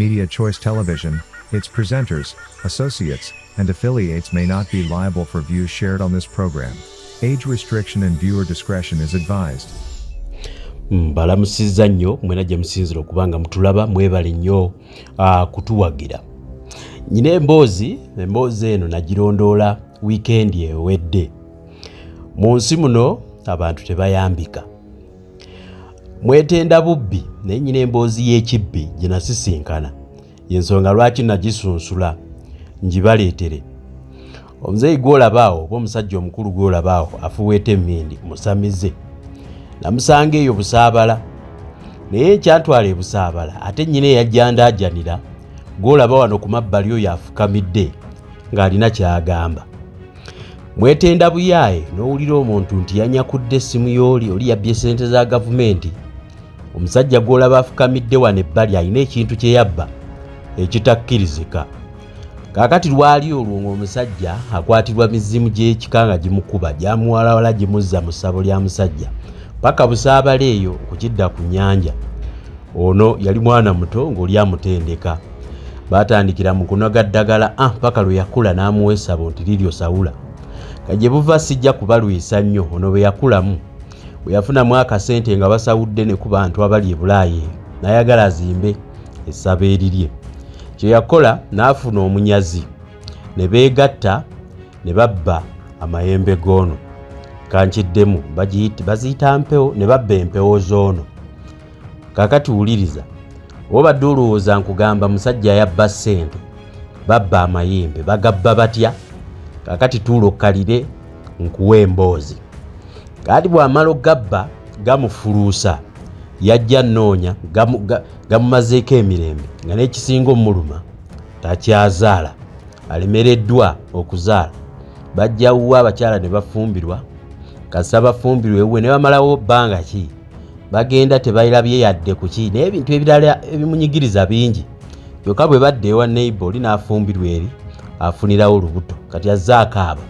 Media Choice Television, its presenters, associates, and affiliates may not be liable for views shared on this program. Age restriction and viewer discretion is advised. Balamusizza nnyo mwena gye musinzira okubanga mutulaba mwebale nnyo kutuwagira. Nyina emboozi eno nagirondoola wiikendi ewedde. Mu nsi muno abantu tebayambika. Mwetenda bubbi naye nyina emboozi y'ekibbi gye nasisinkana. Y'ensonga lwaki nagisunsula njibaleetere. Omuzeeyi gw'olabaawo oba omusajja omukulu gw'olabaawo afuweeta emmindi Omusamize. Namusanga eyo Busaabala. Naye ekyantwala e Busaabala ate nnyina eyajjandaajanira gw'olaba wano ku mabbali oyo afukamidde ng'alina ky'agamba. Mwetenda buyaaye n'owulira omuntu nti yanyakudde essimu y'oli yabbye ssente za gavumenti. Omusajja gw'olaba afukamidde wano ebbali alina ekintu kye yabba ekitakkirizika. Kaakati lwali olwo ng'omusajja akwatirwa mizimu gy'ekika nga gimukuba gyamuwalawala gimuzza mu ssabo lya musajja paka Busaabala eyo okukidda ku nnyanja. Ono yali mwana muto ng'oli amutendeka. Baatandikira mu kunoga ddagala paka lwe yakula n'amuwa essabo nti liryo sawula. Kajje buva sijja kubalwisa nnyo ono bwe yakulamu. Bwe yafunamu akasente nga basawudde ne ku bantu abali e Bulaayi n'ayagala azimbe essabo erirye. Kye yakola n'afuna omunyazi ne beegatta ne babba amayembe g'ono. Kankiddemu baziyita mpewo ne babba empewo z'ono. Kaakati wuliriza, obadde olowooza nkugamba musajja yabba ssente babba amayembe bagabba batya? Kaakati tuula okkalire nkuwa emboozi. Kaati bw'amala ogabba gamufuluusa yajja nnoonya gamumazeeko emirembe nga n'ekisinga omuluma takyazaala alemereddwa okuzaala. Bajja wuwa abakyala ne bafumbirwa kasa bafumbirwa ewuwe ne bamalawo bbanga ki bagenda tebayirabye yadde ku ki n'ebintu ebirala ebimunyigiriza bingi. Kyokka bwe badde ewa neighbor oli n'afumbirwa eri afunirawo olubuto kati azzaako abo.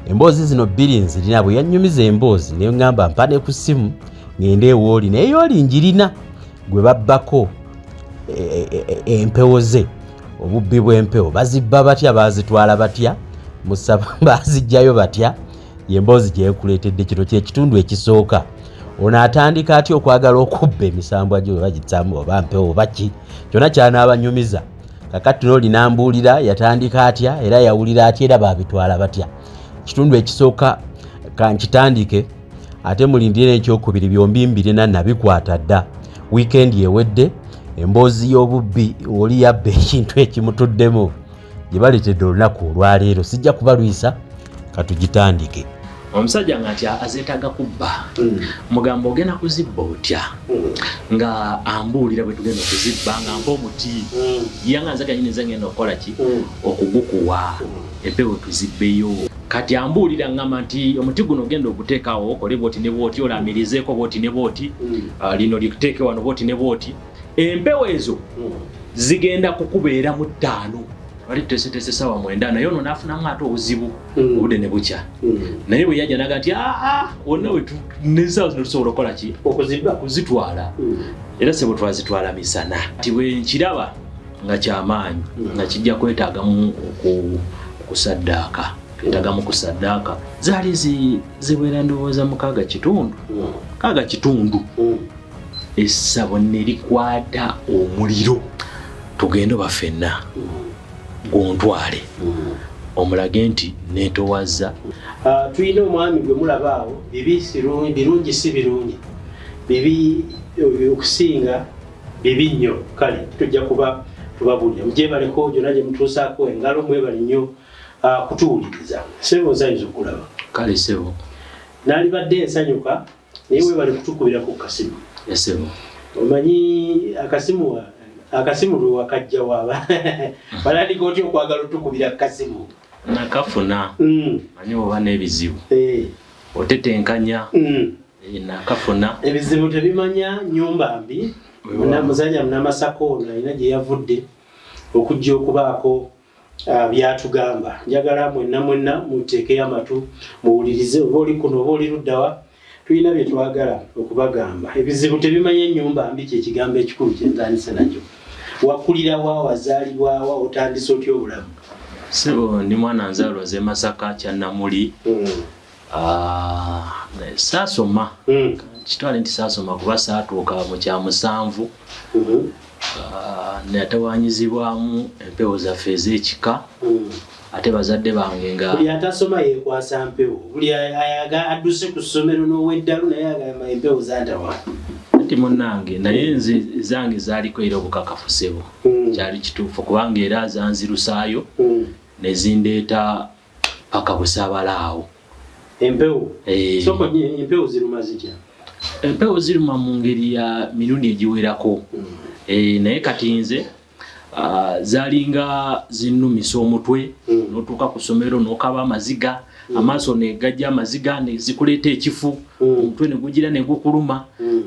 Emboozi zino bbiri nzirina bwe yannyumiza emboozi ne ngamba mpane ku ssimu ngende ewooli naye yooli njirina gwe babbako empewo ze. Obubbi bw'empewo bazibba batya bazitwala batya musaba bazijjayo batya y'emboozi gyekuleetedde kino kyekitundu ekisooka. Ono atandika atya okwagala okubba emisambwa gyo bagitsamu oba mpewo oba ki kyonna kyanaabanyumiza. Kakati n'oli n'ambuulira yatandika atya era yawulira atya era baabitwala batya. Kitundu ekisooka kankitandike ate mulindire n'ekyokubiri byombi mbirina nabikwata dda. Wiikendi ewedde emboozi y'obubbi oli yabba ekintu ekimutuddemu gye baleetedde olunaku olwaleero. Sijja kubalwisa katugitandike. Omusajja ng'ati azeetaaga kubba mugambo ogenda kuzibba otya nga ambuulira bwe tugenda okuzibba nga mpa omuti yanga nze kanyini ngenda okukola ki okugukuwa empewo tuzibbeyo. Kati ambuulira ngamba nti omuti guno ogenda oguteekawo okole bwoti ne bwoti olamirizeeko bwoti ne bwoti lino likuteeke wano bwoti ne bwoti. Empewo ezo zigenda kukubeera mu 5 wali tesitese sawa 9 naye ono n'afunamu ate obuzibu obudde ne bukya. Naye bwe yajja naga nti wonna we nesaawa zino tusobola okukola ki okuzibba kuzitwala era sebo twazitwala misana. Ti bwe nkiraba nga kyamaanyi nga kijja kwetaagamu okusaddaaka twetagamu kusaddaaka zaali ziwera ndowooza mu kaaga kitundu. Essabo ne likwata omuliro tugende bafenna gontwale omulage nti neetowazza. Tulina omwami gwe mulabaawo birungi si birungi bibi okusinga bibi nnyo. Kale tujja kuba tubabulira mujebaleko gyonna gye mutuusaako engalo mwebali nnyo kutuwuliriza. Ssebo nsanyusa okulaba. Kale ssebo naalibadde ensanyuka naye weebali kutukubira ku kasimu. Ssebo omanyi akasimu lwe wakajja waaba balandika otya okwagala otukubira kasimu nakafuna manyi oba n'ebizibu otetenkanya nakafuna ebizibu tebimanya nyumba mbi. Musajja Munnamasako ono alina gye yavudde okujja okubaako byatugamba. Njagala mwenna muteekeyo amatu muwulirize oba oli kuno oba oli luddawa. Tulina bye twagala okubagamba. Ebizibu tebimanya ennyumba mbi kye kigambo ekikulu kye nzanise nakyo. wakulira wa wazalibwa wa otandise otya obulamu? Ssebo ndi mwana nzaalwa ze Masaka Kyannamuli. Saasoma kitwale nti saasoma kuba saatuuka mu kya musanvu. Natawanyizibwamu empewo zaffe ez'ekika. Ate bazadde bange nga buli atasoma yeekwasa mpewo, buli adduse ku ssomero n'oweddalu naye agamba empewo zantawa. Ati munnange naye nze zange zaaliko era obukakafu ssebo. Kyali kituufu kubanga era zanzirusaayo ne zindeeta paka Busaabala awo. Empewo? Soko empewo ziruma zitya? Empewo ziruma mu ngeri ya mirundi egiwerako. Naye kati nze zalinga zinnumisa omutwe n'otuuka ku ssomero n'okaba amaziga, amaaso ne gajja amaziga ne zikuleeta ekifu, omutwe ne gugira ne gukuluma.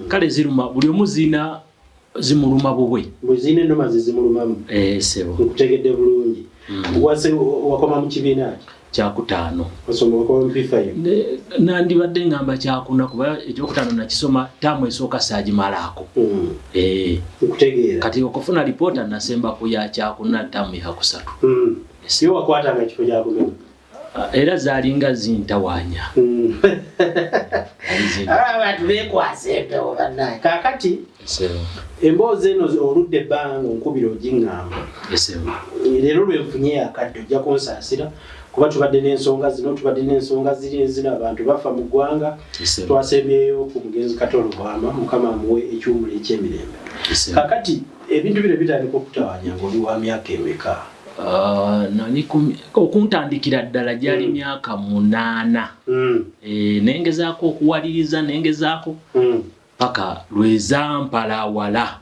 Kale ziruma buli omu zina zimuluma bubwe. Bwe zina ennoma ze zimulumamu? Ssebo. Nkutegedde bulungi. Wakoma mu kibiina ki? Kyakutaano. Wasoma wakoma mu P5? Nandibadde ngamba kyakuna kuba ekyokutaano nakisoma taamu esooka saagimalaako. Nkutegeera. Kati okufuna lipoota nasemba ku ya kyakuna taamu ya kusatu. Yo wakwatanga ekifo kyakugema? Era zaalinga zintawaanya. Abantu beekwasa empewo bannaye. Kaakati emboozi eno oludde ebbanga ng'onkubira ogiŋŋamba. Leero lwenfunye akadde ojja kunsaasira kuba tubadde n'ensonga zino, tubadde n'ensonga zino abantu bafa mu ggwanga. Twasembyeyo ku mugenzi Katolo Bwama, Mukama amuwe ekiwumula eky'emirembe. Kaakati ebintu bino bitandika okutawaanya ng'oli wa myaka emeka? Okuntandikira ddala gyali myaka 8. Nengezaako okuwaliriza nengezaako paka lwezampalawala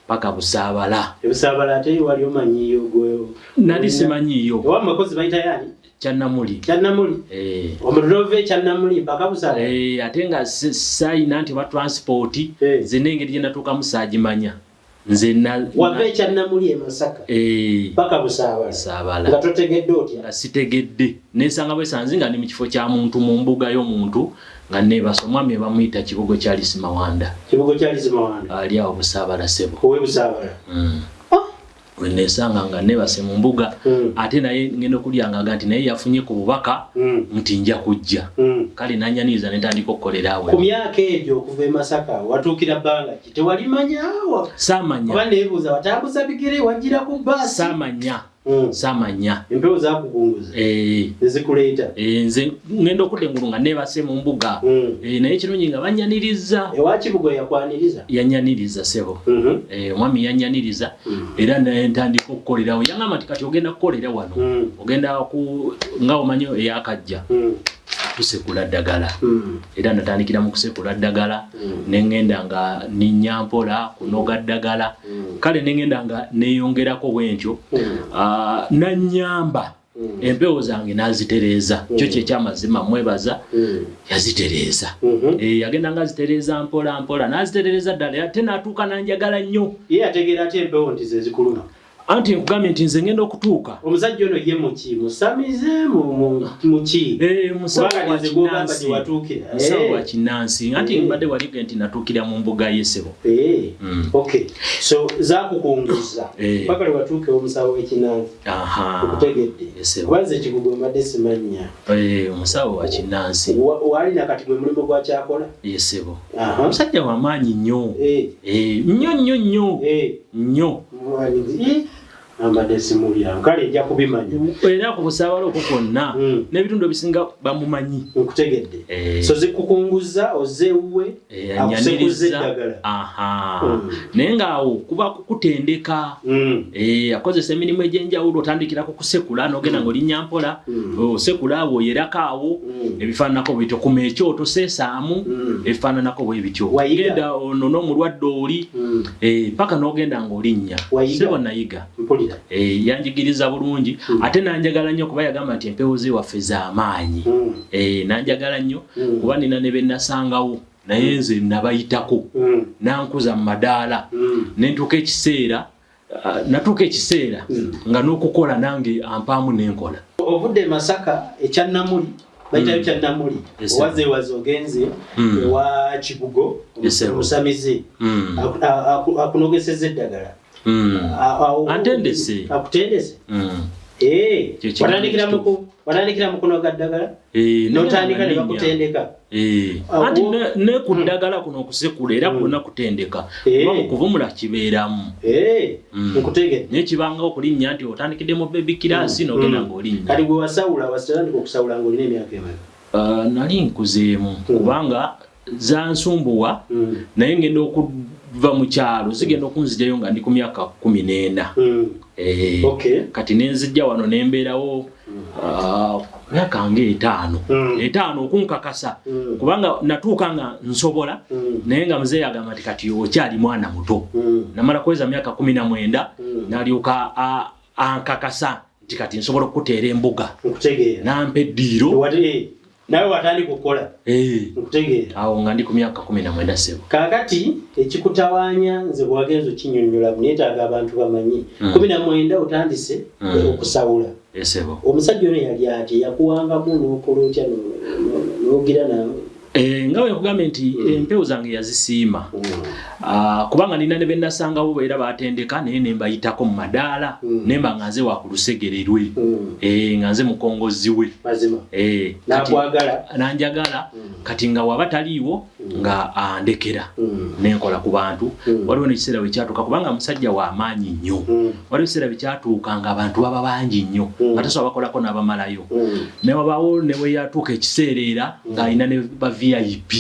paka Busaabala. Busaabala ate wali omanyiyo gwe? Nali simanyiyo. Owamakozi bayita yani? Kyannamuli. Kyannamuli? Omulove Kyannamuli mpaka Busaabala? Ate nga sayina nti wa transport zina engeri gye natuukamu saagimanya. Wave Kyannamuli e Masaka paka Busaabala nga totegedde otya? Nga sitegedde nesanga bwesanze nga ndi mu kifo kya muntu mu mbuga y'omuntu nga neebasa omwami bamuyita Kibugo Charles Mawanda. Kibugo Charles Mawanda ali awo Busaabala ssebo. Owe Busaabala? Nesanga nga neebase mu mbuga ate naye ngenda okulyanga nti naye yafunye ku bubaka nti nja kujja. Kale nanyaniriza netandika okukolera awo. Ku myaka egyo okuva e Masaka watuukira bbanga ki? Tewalimanya? Saamanya. Oba neebuuza watambuza bigere wajjira ku bbaasi? Saamanya. Saamanya. Empewo zakukunguza nezikuleeta? Nze ngenda okudda engulu nga neebase mu mbuga naye kirungi nga banyaniriza. Ewa Kibugo yakwaniriza? Yanyaniriza ssebo. Omwami yanyaniriza era ntandika okukolerawo. Yangamba nti kati ogenda kukolera wano ogenda nga omanyi eyakajja kusekula ddagala. Era natandikira mu kusekula ddagala nengenda nga ninnya mpola kunoga ddagala. Kale nengenda nga neeyongerako bwentyo nanyamba empewo zange nazitereeza. Kyo kyekyamazima mwebaza yazitereeza. Yagenda nga azitereeza mpola mpola nazitereeza ddala ate natuuka nanjagala nnyo. Ye ategeera ati empewo nti ze zikuluma? Anti nkugambye nti nze ngenda okutuuka. Omusajja ono ye muki? Musamize muki? Musawo wa Kinnansi. Anti mbadde walige nti natuukira mu mbuga y'Essebo. Okay. So zakukunguza paka lwe watuuke omusawo w'Ekinnansi. Okutegedde. Kubanze Kibugo mbadde simanya. Omusawo wa Kinnansi. Wali nakati gwe mulimu gwa kyakola? Y'Essebo. Omusajja w'amaanyi nnyo. Nnyo. Ambadde simulya kale ejja kubimanya era ku Busaabala okwo kwonna n'ebitundu ebisinga bamumanyi. Nkutegedde. So zikukunguza ozeewe akusekuze eddagala. Naye ng'awo kuba kukutendeka. Akozesa emirimu egy'enjawulo otandikira ku kusekula n'ogenda ng'olinnya mpola osekula abo oyerako awo ebifaananako bw'ebityo kuma ekyoto seesaamu ebifaananako bwe bityo. Genda ono n'omulwadde oli paka n'ogenda ng'olinnya. Sebo nayiga. Yanjigiriza bulungi ate nanjagala nnyo kuba yagamba nti empewo z'ewaffe z'amaanyi. Nanjagala nnyo kuba nina ne be nasangawo naye nze nabayitako nankuza mu madaala nentuuka ekiseera nga n'okukola nange ampaamu n'enkola. Ovudde Masaka ekyannamuli bayitayo Kyannamuli owazeewaze ogenze ewa Kibugo Omusamize akunogeseza eddagala. Antendese. Akutendese. Watandikira mukono gaddagala. Notandika ne bakutendeka. Anti ne kuddagala kuno okusekula era kuna kutendeka. Kuba kuvumula kibeeramu. Nkutege. Ne kibanga okulinnya nti otandikidde mu baby class n'ogenda ng'olinnya. Kati gwe wasawula wasitandika okusawula ng'olina emyaka emeka. Nali nkuzeemu kubanga zansumbuwa naye ngenda okuva mu kyalo zigenda okunzijayo nga ndi ku myaka 14. Kati nenzijja wano nembeerawo myaka nga 5 okunkakasa kubanga natuuka nga nsobola naye nga muzeeyi agamba nti kati okyali mwana muto namala kweza myaka 19 n'alyoka ankakasa nti kati nsobola okuteera embuga nampa eddiiro nawe watandika okukola. Nkutegeera. Awo nga ndi ku myaka 19 Ssebo. Kaakati ekikutawaanya nze bwagenzo kinyonnyola neetaaga abantu bamanyi. 19 otandise okusawula. Ssebo. Omusajja ono yali ati yakuwangamu n'okola otya n'ogira nawe. Nga bwe nkugambye nti empewo zange yazisiima. Kubanga nina ne bennasangawo beera batendeka naye ne mbayitako mu madaala nemba nga nze wakulusegererwe. Nga nze mukongozi we. Mazima. Nakwagala. Nanjagala kati nga waba taliiwo nga andekera nenkola ku bantu. Waliwo n'ekiseera bwe kyatuuka kubanga musajja wa maanyi nnyo. Waliwo ekiseera bwe kyatuuka nga abantu baba bangi nnyo nga tasobola bakolako n'abamalayo. Ne wabaawo ne bwe yatuuka ekiseera era ng'alina ne ba VIP.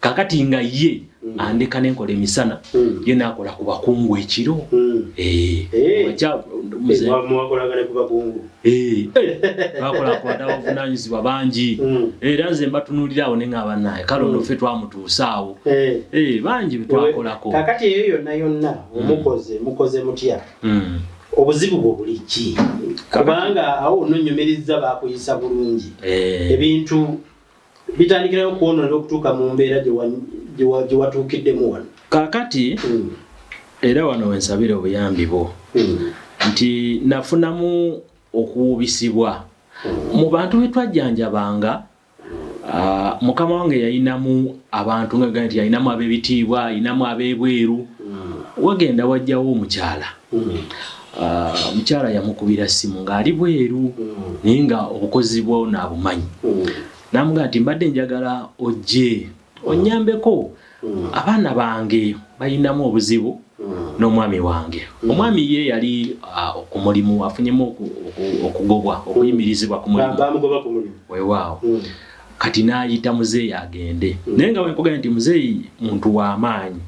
Kakati nga ye andeka nenkola emisana ye nakola ku bakungu ekiro. Mwakolagane ku bakungu. Bakola ku bavunanyizibwa bangi. Era nze mbatunuulirawo ne ngaba naye kale ono ffe twamutuusaawo. Bangi bwe twakolako. Kakati eyo yonna mukoze mutya. Obuzibu bwo buli ki? Kubanga awo ononyumiriza bakuyisa bulungi. Ebintu bitandikirayo kwonona okutuuka mu mbeera gye watuukiddemu wano. Kaakati era wano wensabira obuyambi bwo nti nafunamu okuwubisibwa mu bantu be twajjanjabanga. Mukama wange yayinamu abantu nga nti yayinamu ab'ebitiibwa, yayinamu ab'ebweru. Wagenda wajjawo omukyala. Omukyala yamukubira ssimu ng'ali bweru naye nga obukozi bwo naabumanyi. Namugamba nti mbadde njagala ojje onnyambeko abaana bange bayinamu obuzibu n'omwami wange. Omwami ye yali ku mulimu afunyemu okugobwa okuyimirizibwa ku mulimu. Bamugoba ku mulimu. Weewaawo. Kati n'ayita muzeeyi agende. Naye nga bwe nkugambye nti muzeeyi muntu w'amaanyi.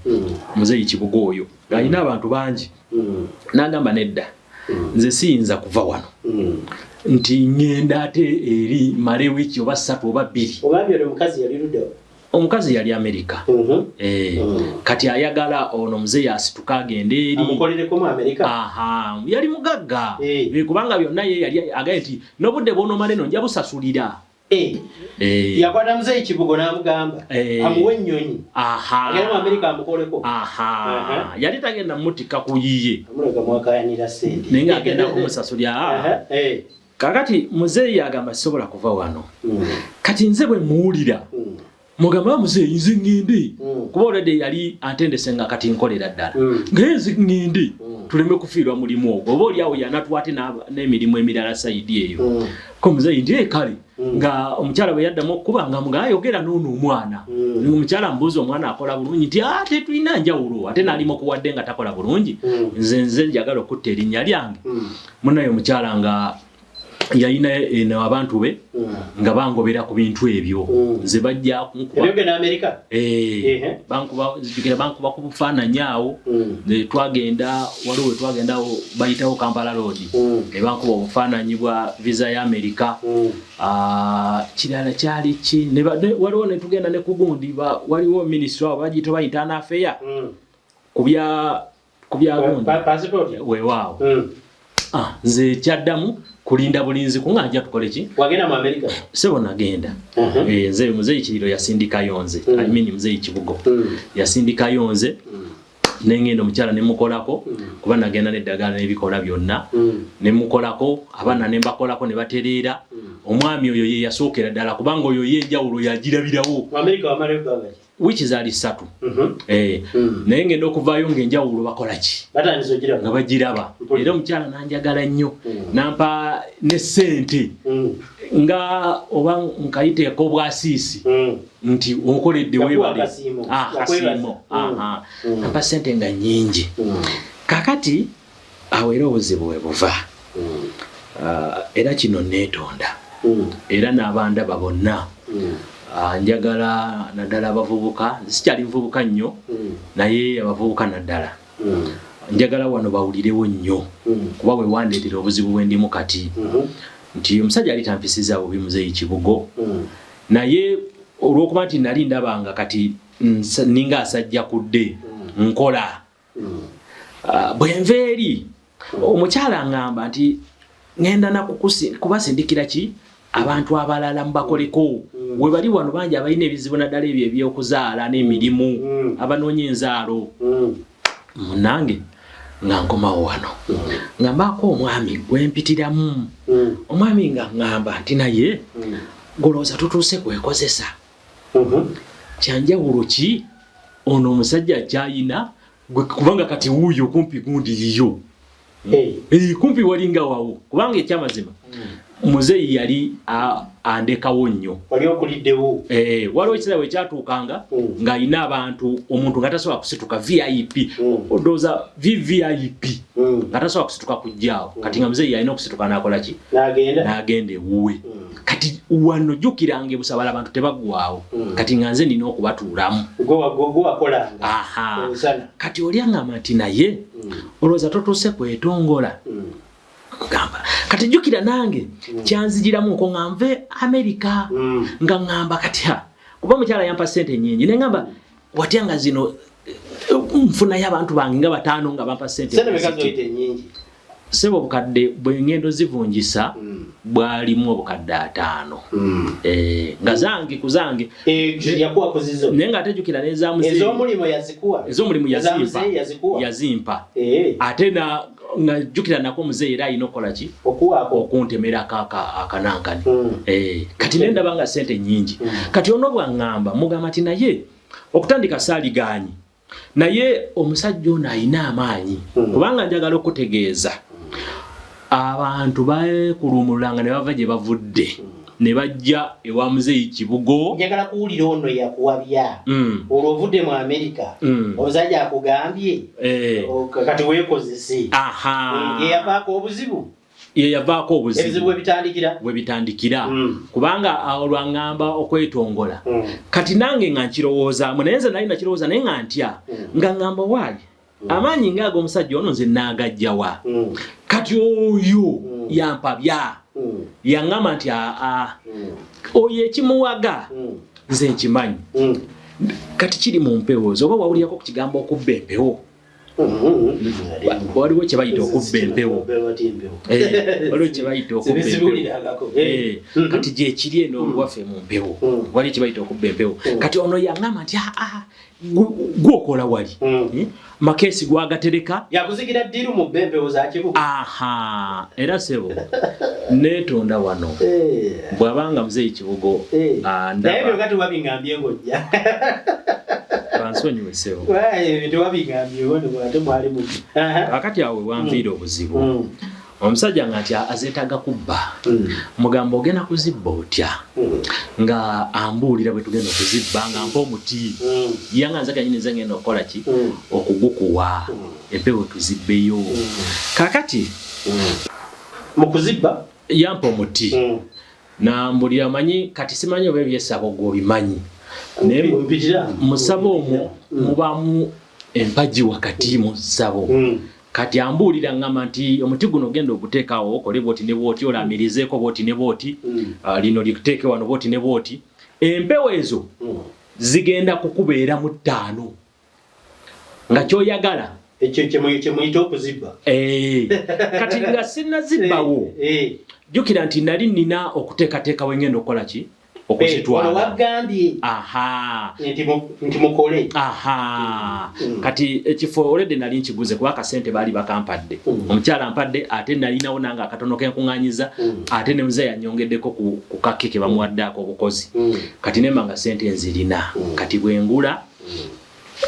Muzeeyi kibuga oyo ng'alina abantu bangi. N'agamba nedda nze siyinza kuva wano. Nti ngenda ate eri male wiki oba 3 oba 2. Omwami ono omukazi yali ludda? Omukazi yali Amerika. Kati ayagala ono muzeeyi asituka agenda eri. Amukolereko mu Amerika? Yali mugagga. Kubanga byonna ye yali agaye nti n'obudde bw'onomala eno nja busasulira. Yakwata muzeeyi kibugo n'amugamba amuwe ennyonyi. Agenda mu Amerika amukoleko. Yali tagenda mutika ku yiye. Amuleka mwakayanira ssente. Naye ng'agenda kumusasulira. Kakati muzeeyi agamba sisobola kuva wano. Kati nze bwe muwulira mugamba muzeeyi nze ngende kuba olwedde yali antendese nga kati nkolera ddala ngaye nze ngende tuleme kufiirwa mulimu ogwo oba oliawo yanatwate n'emirimu emirala sayidi eyo ko muzeeyi ndi kale nga omukyala bwe yaddamu okuba nga muga ayogera n'ono omwana omukyala mbuuza omwana akola bulungi nti ate tulina njawulo ate n'alimu okuwadde nga takola bulungi nze njagala okutta erinnya lyange munnaye omukyala nga yayina eno abantu be nga bangobera ku bintu ebyo nze bajja kunkuba Amerika bankuba ku bufaananyi awo twagenda waliwo twagenda bayitawo Kampala Road ne bankuba obufaananyi bwa visa ya Amerika. Kirala kyali ki waliwo ne tugenda ne ku gundi waliwo ministry abo bagiyita ba internal affair kubya gundi weewaawo. Nze kyaddamu kulinda bulinzi kunganja tukole ki? Wagenda mu Amerika? Ssebo nagenda. Nze muzeeyi kiriro yasindikayo nze. I mean muzeeyi kibugo. Yasindikayo nze. Nengenda omukyala ne mukolako kuba nagenda n'eddagala n'ebikola byonna. Ne mukolako abaana ne mbakolako ne batereera. Omwami oyo ye yasookera ddala kubanga oyo ye enjawulo yagirabirawo. Mu Amerika wamala ebbanga ki? wiki zaali 3 naye ngenda okuvaayo ng'enjawulo bakola ki nga bagiraba era omukyala nanjagala nnyo nampa ne ssente nga oba nkayiteeko obwasiisi nti onkoledde weebale kasiimo nampa ssente nga nnyingi kakati awo era obuzibu bwe buva era kino neetonda era n'abandaba bonna njagala naddala abavubuka sikyali muvubuka nnyo naye abavubuka naddala njagala wano bawulirewo nnyo kuba bwe wandeetera obuzibu bwe ndimu kati nti omusajja ali tampisiza bubi Muzeeyi Kibugo naye olw'okuba nti nali ndabanga kati ninga asajja kudde nkola bwe nva eri omukyala aŋŋamba nti ŋŋenda nakubasindikira ki abantu abalala mubakoleko we bali wano bangi abalina ebizibu naddala ebyo ebyokuzaala n'emirimu abanoonya enzaalo munnange nga nkomawo wano nga mbaako omwami gwempitiramu omwami nga ŋŋamba nti naye golowooza tutuuse kwekozesa kyanjawulo ki ono omusajja kyayina kubanga kati wuuyo kumpi gundi yiyo kumpi walinga wawo kubanga ekyamazima Muzeeyi yali andekawo nnyo wali okuliddewo waliwo ekiseera kyatuukanga ng'alina abantu omuntu nga tasobola kusituka VIP odooza VVIP nga tasobola kusituka kujjaawo kati nga Muzeeyi alina okusituka n'akola ki n'agenda ewuwe kati wano jjukiranga ebusabala abantu tebaggwaawo kati nga nze nina okubatuulamu kati oli aŋŋamba nti naye olowooza totuuse kwetongola gamba kati jjukira nange kyanzijiramu nko nga nve Amerika nga ŋŋamba kati kuba omukyala yampa ssente nnyingi naye ŋŋamba watya nga zino nfunayo abantu bange nga 5 nga bampa ssente sebo obukadde bwe ngendo zivunjisa bwalimu obukadde 5 nga zange kuzange naye nga atejjukira ez'omulimu yazimpa ate nga jjukira nako Muzeeyi era alina okukola ki okuntemerako akanankani kati ne ndaba nga ssente nnyingi kati ono bwaŋŋamba mugamba nti naye okutandika saaligaanyi naye omusajja ono alina amaanyi kubanga njagala okutegeeza abantu bakulumulanga ne bava gye bavudde ne bajja ewa Muzeeyi Kibugo njagala kuwulira ono yakuwabya olwo ovudde mu Amerika omusajja akugambye kati weekozese yeyavaako obuzibu ebizibu we bitandikira kubanga awo lwaŋŋamba okwetongola kati nange nga nkirowoozaamu naye nze nali nakirowooza naye nga ntya nga ŋŋamba waali amaanyi ngaago omusajja ono nze naagajjawa kati oyo yampabya yaŋŋamba nti oyo ekimuwaga nze nkimanyi kati kiri mu mpewo oba wawulirako ku kigambo okubba empewo waliwo kye bayita okubba empewo waliwo kye bayita okubba empewo kati gyekiri eno waffe mu mpewo waliwo kye bayita okubba empewo kati ono yaŋŋamba nti gwokola wali makeesi gwagatereka yakuzigira ddiru mu bempewo za Kibugo era sebo neetonda wano bw'abanga Muzeeyi Kibugo naye byo kati wabingambye ng'ojja bansonyiwe sebo tewabingambye ate mwali mu kakati awo wanviira obuzibu omusajja nga nti azeetaaga kubba mugamba ogenda kuzibba otya nga ambuulira bwe tugenda okuzibba nga mpa omuti yanga nze kanyini nze ngenda okukola ki okugukuwa empewo tuzibbeyo kakati mu kuzibba yampa omuti nambulira manyi kati simanyi oba eby'Essabo gw'obimanyi naye mu Ssabo omwo mubamu empagi wakati mu Ssabo kati ambuulira ngamba nti omuti guno genda oguteekawo okole bwoti ne bwoti olamirizeeko bwoti ne bwoti lino likuteeke wano bwoti ne bwoti empewo ezo zigenda kukubeera mu 5 nga kyoyagala ekyo kyemuyita okuzibba kati nga sinnazibbawo jjukira nti nali nina okuteekateekawo engenda okukola ki okuzitwala wagambye nti mukole kati ekifo already nali nkiguze kuba akasente baali bakampadde omukyala ampadde ate nalinawo nanga akatono kenkuŋŋanyiza ate ne muzeeyi anyongeddeko ku kakeke bamuwaddeako obukozi kati nemanga sente nzirina kati bwengula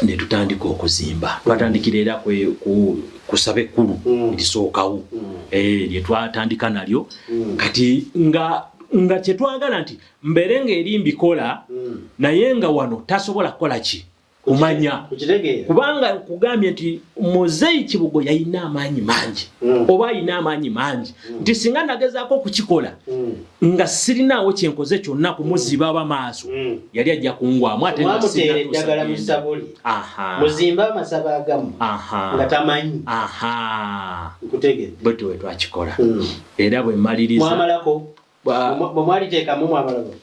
ne tutandika okuzimba twatandikira era ku Ssabo ekkulu erisookawo lye twatandika nalyo kati nga kyetwagala nti mbere ng'eri mbikola naye nga wano tasobola kukola ki kumanya kubanga kugambye nti muzeeyi Kibugo yalina amaanyi mangi oba alina amaanyi mangi nti singa nagezaako okukikola nga sirinaawo kyenkoze kyonna kumuziba abamaaso yali ajja kungwamu ate eddagala mu Ssabo muzimba amasabo agamu nga tamanyi nkutegedde bwetyo bwe twakikola era bwe mmaliriza mwamalako mwaliteekamu mwamalako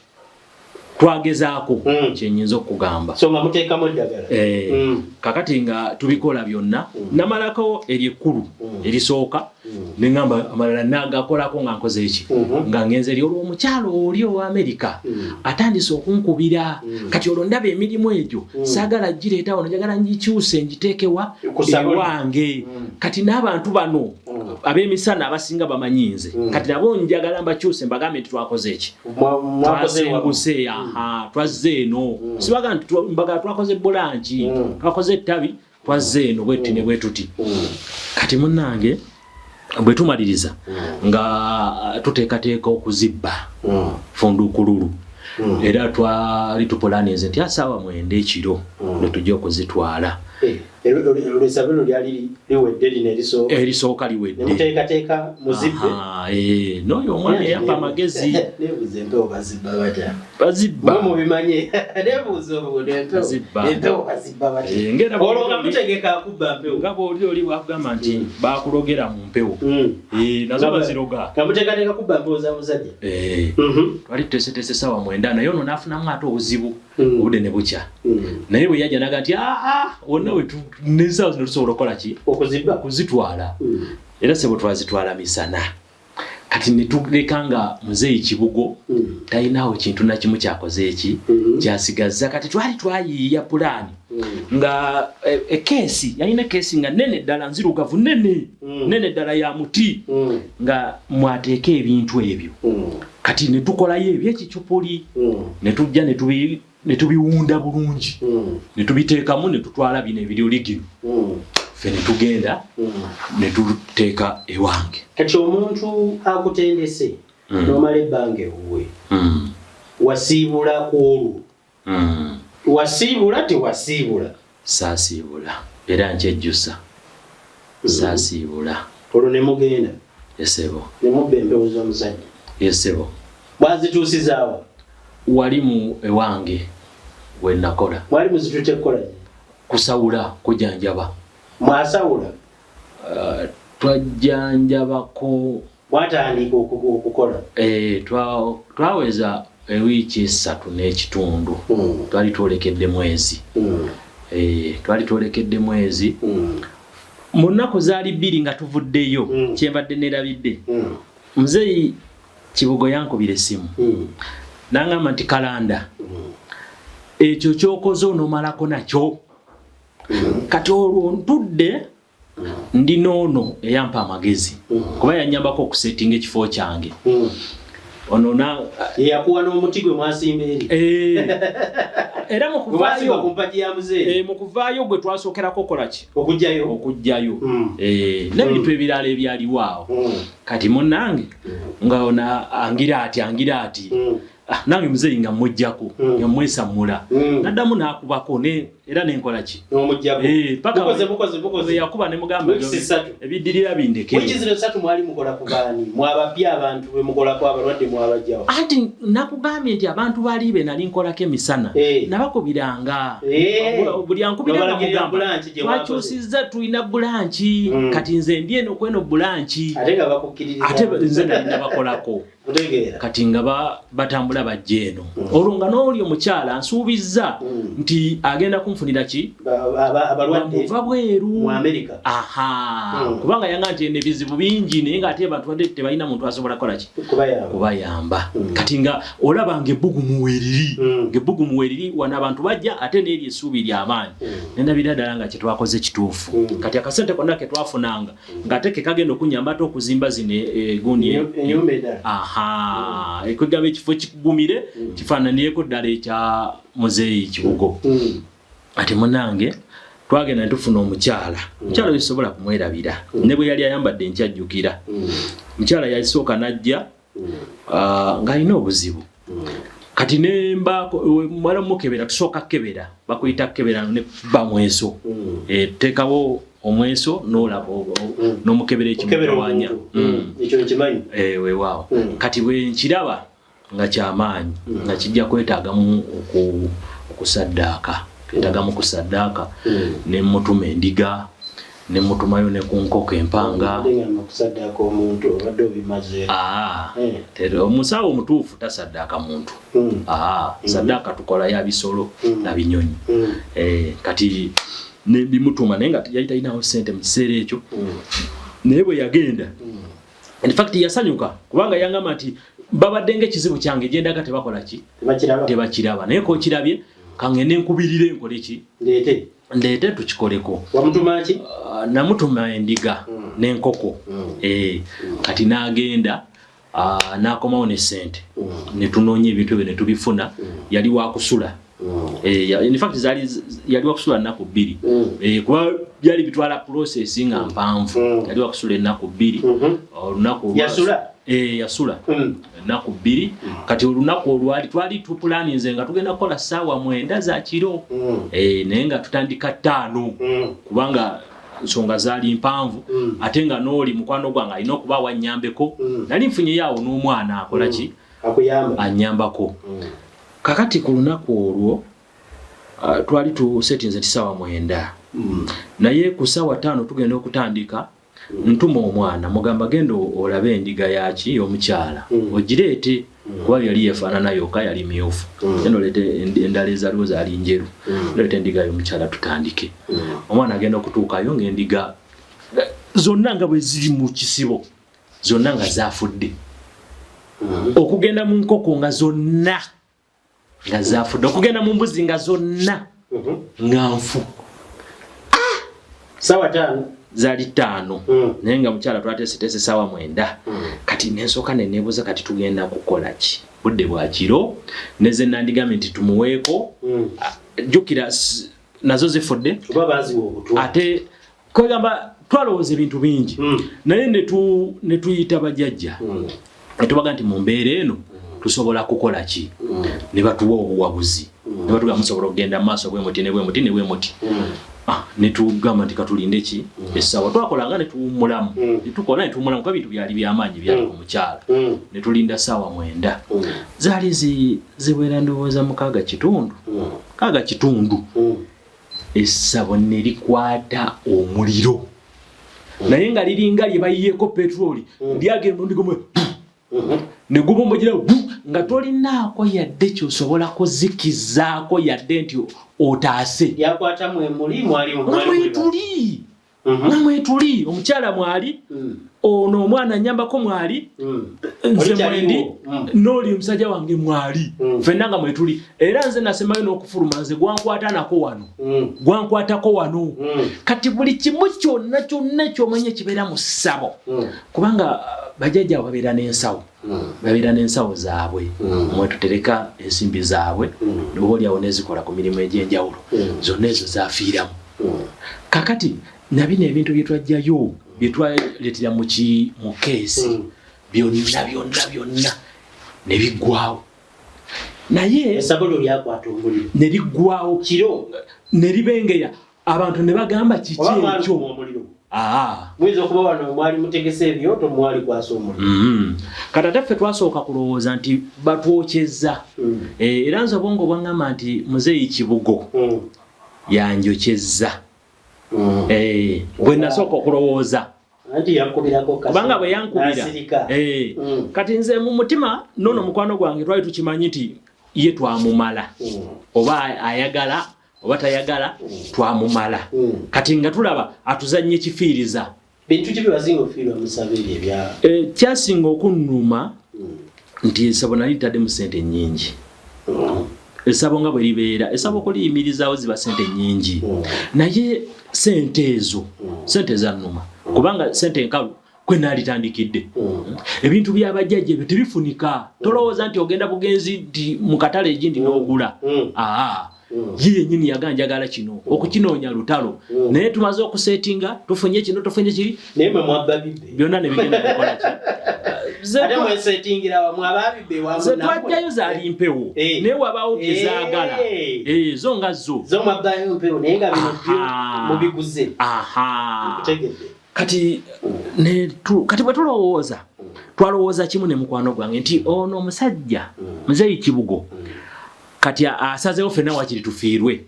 twagezaako kyenyinza okugamba so nga muteekamu eddagala kakati nga tubikola byonna namalako ery'ekkulu erisooka neŋŋamba amalala nagakolako nga nkoze eki nga ngenze eri olw'omukyalo oli owa Amerika atandise okunkubira kati olwo ndaba emirimu egyo saagala gireeta wano njagala ngikyuse ngiteekewa ewange kati n'abantu bano ab'emisana abasinga bamanyinze kati nabo njagala mbakyuse mbagambe nti twakoze eki twasenguse twazze eno sibaga nti mbaga twakoze bulanki twakoze ettabi twazze eno bwetti ne bwetuti kati munnange bwe tumaliriza nga tuteekateeka okuzibba fundukululu era twali tupulaninze nti asaawa 9 ekiro ne tujja okuzitwala Ssabo lyali liwedde lino erisooka liwedde muteekateeka muzibbe n'oyo omwana eyampa amagezi nebuuza empewo bazibba batya bazibba mubimanye nebuuza empewo bazibba batya olwo nga mutegeka akubba mpewo nga bw'oli oli bwakugamba nti bakulogera mu mpewo nazo baziroga nga muteekateeka kubba mpewo za musajja twali tuteeseteese ssaawa 9 naye ono n'afunamu ate obuzibu obudde ne bukya naye bwe yajja naga nti wonna n'essaawa zino tusobola okukola ki okuzitwala era Ssabo twazitwala misana kati ne tuleka nga muzeeyi Kibugo talinawo kintu na kimu kyakoze eki kyasigaza kati twali twayiiya pulaani nga ekeesi yalina keesi nga nene ddala nzirugavu nene ddala ya muti nga mwateeka ebintu ebyo kati ne tukolayo ebyekicupuli ne tujja ne tubiwunda bulungi ne tubiteekamu ne tutwala bino ebiryoligino ffe ne tugenda ne tuteeka ewange kati omuntu akutendese n'omala ebbanga ewuwe wasiibula ku olwo wasiibula tewasiibula saasiibula era nkyejjusa saasiibula olwo ne mugenda Ssabo ne mubba empewo z'omusajja Ssabo mwazituusizaawa wali mu ewange we nakola mwali muzitutte kukola kusawula kujanjaba mwasawula twajjanjabako mwatandika okukola twaweza ewiiki 3 n'ekitundu twali twolekedde mwezi mu nnaku zaali 2 nga tuvuddeyo kyembadde nerabidde muzeeyi Kibugo yankubira essimu n'angamba nti kalanda ekyo kyokoze onomalako nakyo kati olwo ntudde ndi noono eyampa amagezi kuba yanyambako okusetinga ekifo kyange ono yakuwa n'omuti gwe mwasimba eri era mukuvaayo gwe twasookerako okolaki okugjayo n'ebintu ebirala ebyaliwo awo kati munnange nga ona angira ati nange muzeeyi nga mmujjako nga mwesammula naddamu n'akubako era nenkola ki yakuba ne mugamba ebiddirira bindeke wiki zino 3 mwali mukola ku baani mwabapya abantu bwe mukolako abalwadde mwabajjawo anti nakugambye nti abantu baali be nali nkolako emisana nabakubiranga buli ankubira mugamba twakyusizza tulina bulanki kati nze ndi eno kweno bulanki ate nze nali nabakolako kati nga batambula bajja eno olwo nga n'oli omukyala nsuubizza nti agenda bamufunira ki abalwadde bamuva bweru mu America. Kubanga yanga nti ebizibu bingi naye ng'ate abantu tebalina muntu asobola kukola ki kubayamba. Kati nga olaba ng'ebbugumu weeriri wana abantu bajja ate n'eri essuubi ly'amaanyi. Nendabira ddala nga kyetwakoze kituufu. Kati akasente konna ke twafunanga ng'ate ke kagenda okunyamba ate okuzimba zino gundi ekwegamba ekifo kigumire kifaananireko ddala ekya muzeeyi Kibugo. Ati munange twagenda ntufuna omukyala bisobola kumwerabira ne bwe yali ayambadde nkyajjukira. Mukyala yalisooka najja ng'alina obuzibu. Kati nemba mwala mukebera tusooka kebera bakuyita kebera ne kuba M.i.S.O. Teekawo omweso n'olaba n'omukebera ekimutawanya. Ekyo nkimanyi. Weewaawo. Kati bwe nkiraba nga kyamaanyi nga kijja kwetaagamu okusaddaaka. Kwetaagamu kusaddaaka ne mutuma endiga ne mutumayo ne ku nkoko empanga. Kusaddaaka omuntu obadde obimaze. Omusawo omutuufu tasaddaaka muntu. Saddaaka tukola ya bisolo na binyonyi. Kati ne bimutuma naye nga yali talinawo ssente mu kiseera ekyo. Naye bwe yagenda in fact yasanyuka kubanga yangamba nti babadde ng'ekizibu kyange gyendaga tebakola ki tebakiraba naye ko kirabye kangende nkubirire nkole ki ndeete tukikoleko. Wamutuma ki? Namutuma endiga n'enkoko. Kati n'agenda n'akomawo ne ssente ne tunoonya ebintu ebyo ne tubifuna. Yali wakusula. In fact yali wakusula ennaku 2 kuba byali bitwala process nga mpanvu. Yali wakusula ennaku 2 olunaku yasula ennaku 2. Kati olunaku olwali twali tupulaninze nga tugenda kukola ssaawa 9 za kiro naye nga tutandika 5 kubanga nsonga zaali mpanvu ate nga n'oli mukwano gwange alina okuba wannyambeko. Nali nfunye yaawo n'omwana akola ki annyambako. Kakati ku lunaku olwo twali tusetinze nti ssaawa 9 naye ku ssaawa 5 tugenda okutandika. Ntuma omwana mugamba genda olabe endiga yaki y'omukyala ogireete kuba yali yeefaanana yokka yali myufu. Genda oleete endala ezaliwo zaali njeru oleete endiga y'omukyala tutandike. Omwana agenda okutuukayo ng'endiga zonna nga bwe ziri mu kisibo zonna nga zaafudde. Okugenda mu nkoko nga zonna nga zaafudde. Okugenda mu mbuzi nga zonna nga nfu. Ssaawa 5 zaali 5 naye nga mukyala twateeseteese ssaawa 9. Kati nensooka neneebuuza kati tugenda kukola ki budde bwa kiro neze nandigambe nti tumuweeko. Jjukira nazo zifudde ate kwegamba twalowooza ebintu bingi naye ne tuyita bajjajja ne tubaga nti mu mbeera eno tusobola kukola ki ne batuwa obuwabuzi ne batuga musobola okugenda mu maaso bwe muti ne bwe muti ne bwe muti. Ne tugamba nti katulinde ki essaawa twakolanga ne tuwummulamu tukola ne tuwummulamu kuba bintu byali by'amaanyi byali ku mukyala ne tulinda ssaawa 9. Zaali ziwera ndowooza mu kaaga kitundu essabo ne likwata omuliro naye nga liringa lye bayiyeeko petroli lyagenda ndigomwe ne gubombogira nga tolinaako yadde kyosobola kuzikizaako yadde nti otaase. Yakwata mwemuli mwetuli omukyala mwali ono omwana nyambako mwali nze mwendi n'oli omusajja wange mwali ffenna nga mwetuli era nze nasemayo n'okufuluma nze gwankwatako wano. Kati buli kimu kyonna kyomanye kibeera mu ssabo kubanga bajjajja babeera n'ensawo zaabwe mwe tutereka ensimbi zaabwe oboolyawo nezikola ku mirimu egy'enjawulo zonna ezo zaafiiramu. Kakati nabino ebintu bye twajjayo bye twaleetera mu keesi byonna ne biggwawo naye essabolo lyakwata omuliro ne liggwawo kiro ne libengeya abantu ne bagamba kiki ekyo. Mwiza okuba wano mwali mutegese ebyoto mwali kwasa omuliro. Kati ffe twasooka kulowooza nti batwokyezza era nze obwongo bwaŋŋamba nti muzeeyi Kibugo yanjokyezza. Bwe nasooka okulowooza kubanga bwe yankubira kati nze mu mutima noono mukwano gwange twali tukimanyi nti ye twamumala oba ayagala oba tayagala twamumala kati nga tulaba atuzannye kifiiriza bintu kibi bazinga ofiirwa musabiri ebya kyasinga okunnuma nti Ssabo nali taddemu ssente nnyingi Ssabo nga bwe libeera Ssabo kuliyimirizaawo ziba ssente nnyingi naye ssente ezo ssente zannuma kubanga ssente enkalu kwe naalitandikidde ebintu by'abajjajja ebyo tebifunika tolowooza nti ogenda bugenzi nti mu katale egindi n'ogula ye yennyini yaganjagala kino okukinoonya lutalo naye tumaze okusetinga tufunye kino tufunye kiri naye mwe mwabba bibbe byonna ne bigenda kukola ki ate mwesetingira wamwe ababibbe wamu twajjayo zaali mpewo naye wabaawo bye zaagala zo nga zo mwabbayo mpewo naye nga bino byo mubiguze kati bwe tulowooza twalowooza kimu ne mukwano gwange nti ono omusajja muzeeyi kibugo kati asazeewo ffenna wakiri tufiirwe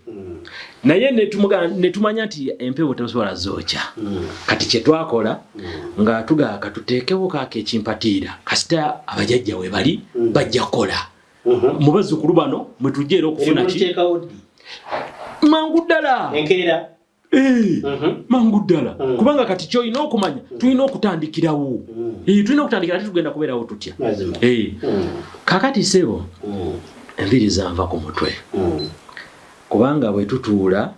naye ne tumanya nti empewo tesobola zookya kati kye twakola nga tugaaka tuteekewo kaako ekimpatiira kasita abajjajja we bali bajja kukola mu bazzukulu bano mwe tujja era okufuna ki mangu ddala enkeera mangu ddala kubanga kati kyolina okumanya tulina okutandikirawo tulina okutandikira ate tugenda kubeerawo tutya kakati Ssebo enviri zanva ku mutwe kubanga bwe tutuula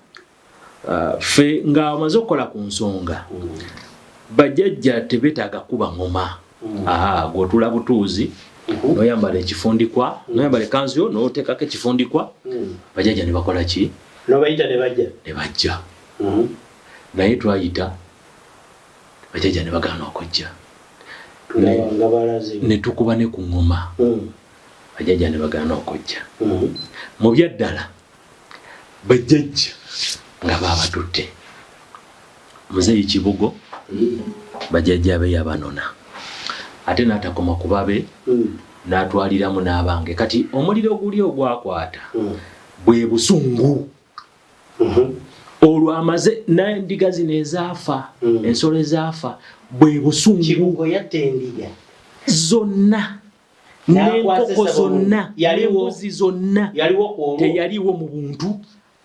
ffe nga amaze okukola ku nsonga bajjajja tebeetaaga kuba ngoma gweotula butuuzi noyambala ekifundikwa noyambala ekanzu yo noteekako ekifundikwa bajjajja ne bakola ki nobayita ne bajja naye twayita bajjajja ne bagaana okujja ne tukuba ne ku ngoma bajjajja ne bagaana okujja mu byaddala bajjajja nga baabatutte muzeeyi kibugo bajjajja be yabanona ate n'atakoma ku babe n'atwaliramu n'abange kati omuliro guli ogwakwata bwe busungu olwo amaze n'endiga zino ezaafa ensolo ezaafa bwe busungu kibugo yatta endiga zonna n'enkoko zonna n'embuzi zonna teyaliwo mu buntu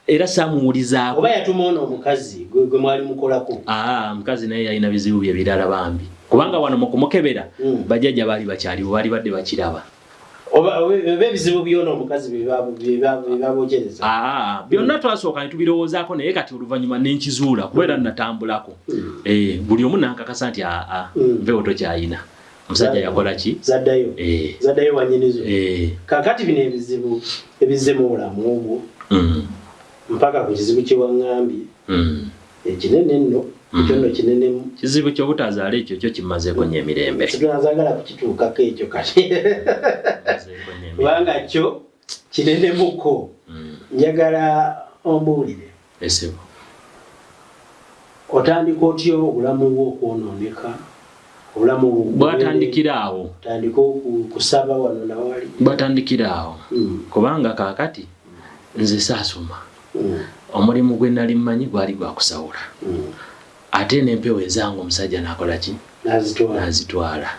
era saamuwulizaako oba yatuma ono omukazi gwe mwali mukolako mukazi naye yalina bizibu bye birala bambi kubanga wano mu kumukebera bajjajja baali bakyaliwo baali badde bakiraba oba ebizibu byona omukazi byebabogyereza byonna twasooka ne tubirowoozaako naye kati oluvannyuma nenkizuula kubeera natambulako buli omu nankakasa nti mpewo tokyayina omusajja yakola ki zaddayo wanyinizo kakati bino ebizibu ebizze mu bulamu obwo mpaka ku kizibu kyewaŋŋambye ekinene nno ekyono kinenemu kizibu ky'obutazaala ekyo kyo kimazeeko nnyo emirembe tunazagala kukituukako ekyo kati kubanga kyo kinenemuko njagala ombuulire Ssebo otandika otya obulamu bwo okwonooneka obulamu bwatandikira awo tandika okusaba wano nawali bwatandikira awo kubanga kaakati nze saasoma omulimu gwe nali mmanyi gwali gwakusawula ate n'empewo ezange omusajja n'akola ki n'azitwala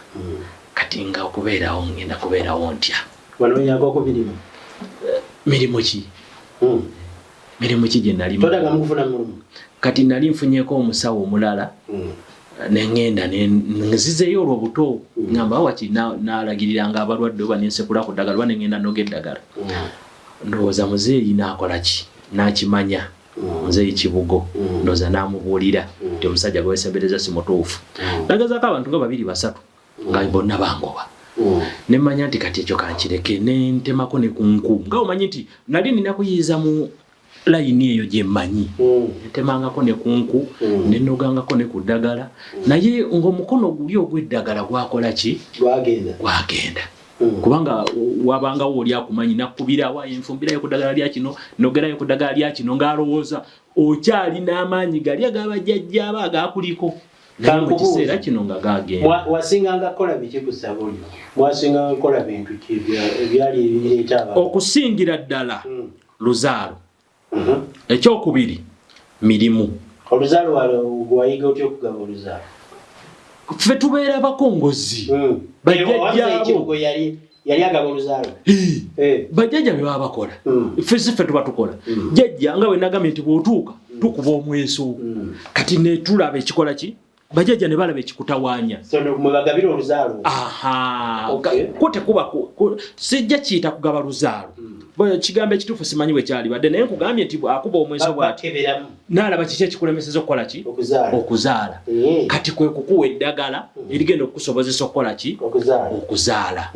kati nga okubeerawo ngenda kubeerawo ntya wanoonyako ku mirimu ki mirimu ki gye nali kati nali nfunyeeko omusawo omulala nengenda nzizeeyo olw'obuto ngamba waki n'alagiriranga abalwadde oba nensekula ku ddagala oba nengenda noga eddagala ndowooza muzeeyi n'akola ki n'akimanya muzeeyi kibugo ndowooza n'amubuulira nti omusajja gwe weesembereza si mutuufu nagezaako abantu nga 2-3 nga bonna bangoba nemmanya nti kati ekyo kankireke nentemako ne kunku nga omanyi nti nali nina kuyiiza mu layini eyo gye mmanyi ntemangako ne kunku nenogangako ne ku ddagala naye ng'omukono guli ogw'eddagala gwakola ki gwagenda kubanga wabangawo oli akumanyi nakubira waayo enfumbirayo ku ddagala lya kino nogerayo ku ddagala lya kino ng'alowooza okyali n'amaanyi gali agabajjajja aba agakuliko naye mu kiseera kino nga gagenda wasinganga kola biki ku Ssabo lyo mwasinganga kola bintu ki ebyali ebireeta abantu okusingira ddala luzaalo ekyokubiri mirimu oluzaalo wayiga otya okugaba oluzaalo ffe tubeera bakongozi bajjajjaabo yali agaba oluzaalo bajjajja bye baba bakola ffe tuba tukola jjajja nga bwe nagambye nti bw'otuuka tukuba omweso kati ne tulaba ekikola ki bajjajja ne balaba ekikutawaanya mwebagabira oluzaalo ko tekuba sijja kiyita kugaba luzaalo kigambo ekituufu simanyi bwe kyali badde naye nkugambye nti akuba omweso bwati n'alaba kiki ekikulemeseza okukola ki okuzaala kati kwe kukuwa eddagala erigenda okukusobozesa okukola ki okuzaala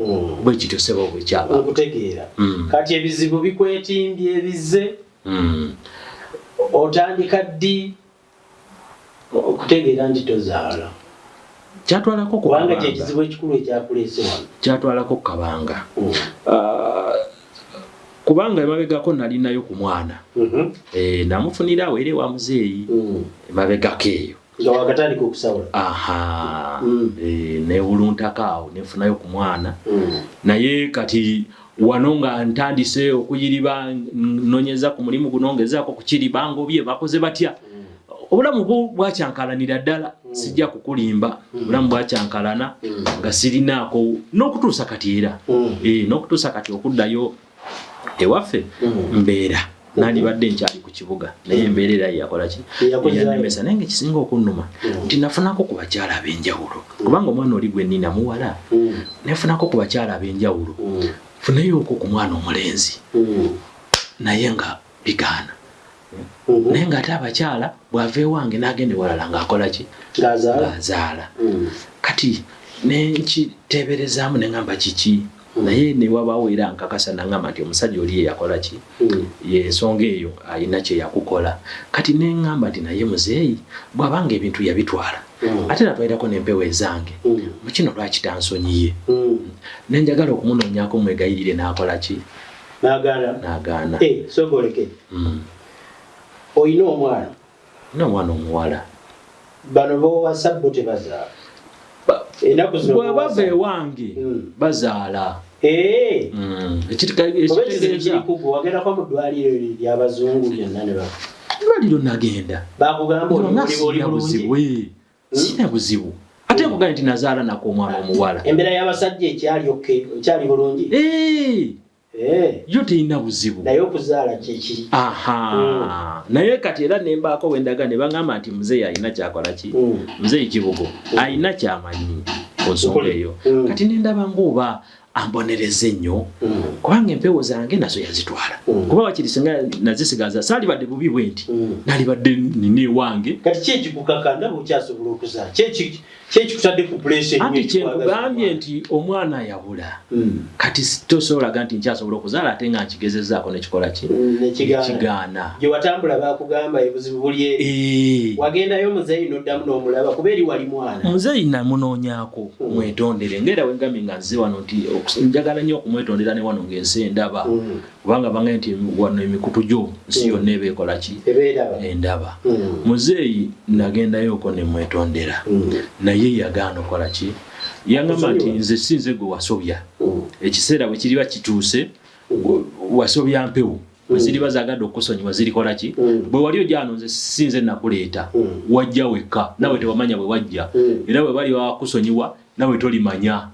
bwe kityo sebo bwe kyaba okutegeera kati ebizibu bikwetimbye ebize otandika ddi okutegeera nti tozaala kyatwalako kubanga kyekizibu ekikulu ekyakuleese wano kyatwalako kabanga kubanga emabegako nalinayo ku mwana namufunira awere wa muzeeyi emabegako eyo nga wakatandika okusawula newuluntako awo nefunayo ku mwana naye kati wano nga ntandise okuyiriba nonyeza ku mulimu guno ngezaako kukiriba ngobye bakoze batya obulamu bwakyankalanira ddala sijja kukulimba obulamu bwakyankalana nga sirinaako n'okutuusa kati era n'okutuusa kati okuddayo ewaffe mbeera nandibadde nkyali ku kibuga naye embeera era yakola ki yanemesa naye ngaekisinga okunnuma nti nafunako ku bakyala ab'enjawulo kubanga omwana oli gwe nnina muwala nefunako ku bakyala ab'enjawulo funayoko ku mwana omulenzi naye nga bigaana naye nga ate abakyala bw'ava ewange n'agenda ewalala ng'akola ki ng'azaala kati nenkiteeberezaamu ne ngamba kiki naye ne wabaawo era nkakasa nangamba nti omusajja oli yakola ki y'ensonga eyo alina kye yakukola kati ne ngamba nti naye muzeeyi bw'abanga ebintu yabitwala ate natwalirako n'empewo ezange mu kino lwaki tansonyiye nenjagala okumunoonyaako mwegayirire n'akola ki n'agaana sogoleke oyina omwana n'omwana omuwala bano bowa Ssabo tebazaala enaku zino bw'abava ewange bazaala wagendako mu ddwaliro ly'abazungu lyonna ne ddwaliro nagenda bakugamba sina buzibu ate nkugambye nti nazaala nako omwana omuwala embeera y'abasajja ekyali bulungi yo terina buzibu naye okuzaala kyekiri naye kati era nembaako wendaga ne bagamba nti muzeeyi alina kyakola ki muzeeyi kibugo alina kyamanyi ku nsonga eyo kati nendaba ng'oba ambonereze nnyo kubanga empewo zange nazo yazitwala kuba wakiri singa nazisigaza saalibadde bubi bwe nti nalibadde nina ewange kati kyekikukakanda bukyasobola okuzaala kyekikutadde ku puleesha anti kyekugambye nti omwana yabula kati tosolaga nti nkyasobola okuzaala ate nga nkigezezaako nekikola ki nekigaana gye watambula bakugamba ebuzibu buli eri wagendayo muzeeyi noddamu n'omulaba kuba eri wali mwana muzeeyi namunoonyaako mwetondere ngaera wengambye nga nzize wano nti njagala nnyo okumwetondera ne wano ng'ensi endaba kubanga bangaye nti wano emikutu gyo nsi yonna eba ekola ki endaba muzeeyi nagendayoko ne mwetondera naye yagaana okola ki yangamba nti nze sinze gwe wasobya ekiseera bwe kiriba kituuse wasobya mpewo ziriba zagadde okusonyiwa zirikola ki bwe wali ojano nze sinze nakuleeta wajja wekka nawe tewamanya bwe wajja era bwe bali wakusonyiwa nawe tolimanya